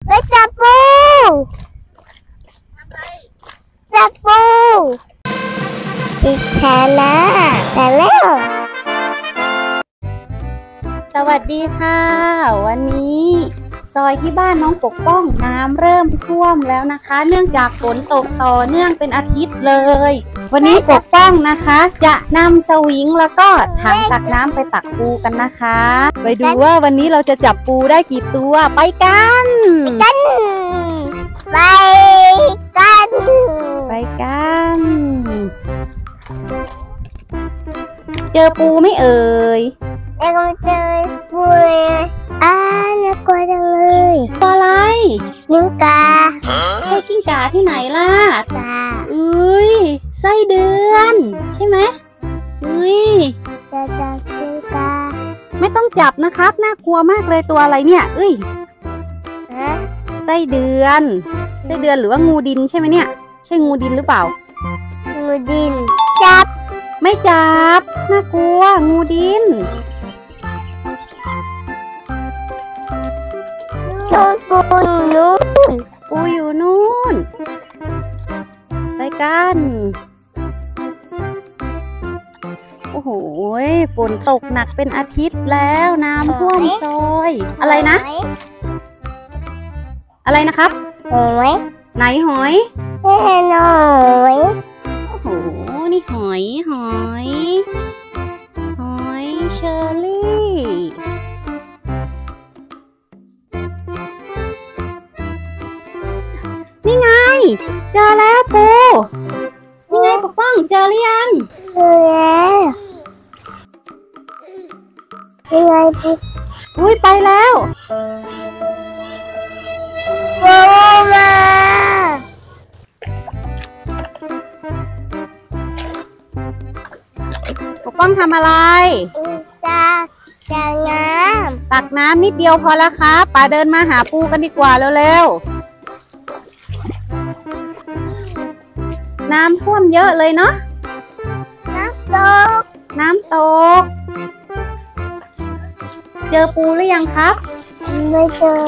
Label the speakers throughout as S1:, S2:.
S1: ไปจับปูจับปูติดแขนนะแต่แล้ว
S2: สวัสดีค่ะวันนี้ซอยที่บ้านน้องปกป้องน้ำเริ่มท่วมแล้วนะคะเนื่องจากฝนตกต่อเนื่องเป็นอาทิตย์เลยวันนี้ปกป้องนะคะจะนำสวิงแล้วก็ถังตักน้ำไปตักปูกันนะคะไปดูว่าวันนี้เราจะจับปูได้กี่ตัวไปกัน
S1: ไปกัน
S2: ไปกันเจอปูไม่เอ่ย
S1: เอ็งเจอปูน่ากลัวจังเลย
S2: ตัวอะไร
S1: กิ้งก่า
S2: ใช่กิ้งก่าที่ไหนล่ะ
S1: ก่า
S2: ไส้เดือนใช่ไหม
S1: จะจับกิ้งก่า
S2: ไม่ต้องจับนะครับน่ากลัวมากเลยตัวอะไรเนี่ยไส้เดือนหรือว่างูดินใช่ไหมเนี่ยใช่งูดินหรือเปล่า
S1: งูดินจับ
S2: ไม่จับน่ากลัวงูดินปูอยู่นู่นไปกันโอ้โหฝนตกหนักเป็นอาทิตย์แล้วน้ำท่วมซอยอะไรนะอะไรนะครับ
S1: หอย
S2: ไหนหอย
S1: หอย
S2: โอ้โหนี่หอยเชอร์รี่นี่ไงเจอแล้วปูนี่ไงปกป้องเจอหรือยัง
S1: เจอแล้วยังไง
S2: พี่ไปแล้ว
S1: ปูมา
S2: ปกป้องทำอะไร
S1: ตักน้
S2: ำตักน้ำนิดเดียวพอแล้วครับป่าเดินมาหาปูกันดีกว่าเร็วๆน้ำท่วมเยอะเลยเนาะน้ำตกเจอปูหรือยังครับ
S1: ไม่เจอ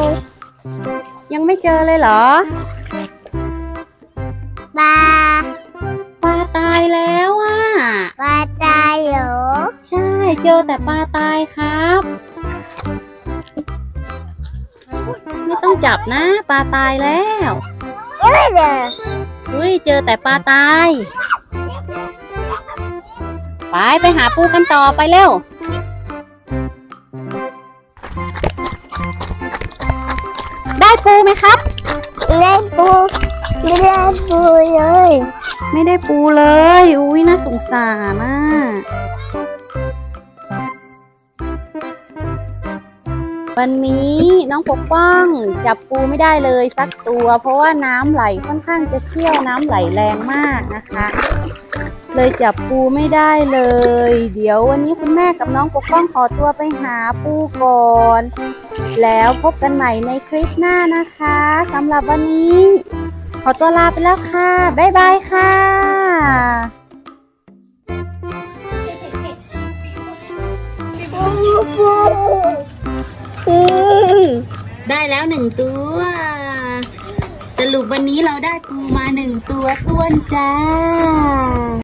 S2: ยังไม่เจอเลยเหรอ
S1: ปลา
S2: ตายแล้วอ่ะ
S1: ปลาตายเหรอ
S2: ใช่เจอแต่ปลาตายครับไม่ต้องจับนะปลาตายแล้ว
S1: ไม่เจอ
S2: เจอแต่ปลาตายไปหาปูกันต่อไปเร็วได้ปูไหมครับ
S1: ได้ปูไม่ได้ปูเลย
S2: ไม่ได้ปูเลยน่าสงสารน่ะวันนี้น้องปกป้องจับปูไม่ได้เลยสักตัวเพราะว่าน้ำไหลค่อนข้างจะเชี่ยวน้ำไหลแรงมากนะคะเลยจับปูไม่ได้เลยเดี๋ยววันนี้คุณแม่กับน้องปกป้องขอตัวไปหาปูก่อนแล้วพบกันใหม่ในคลิปหน้านะคะสำหรับวันนี้ขอตัวลาไปแล้วค่ะบ๊ายบายค่ะได้แล้ว1 ตัวสรุปวันนี้เราได้ปูมา1 ตัวต้วนจ้า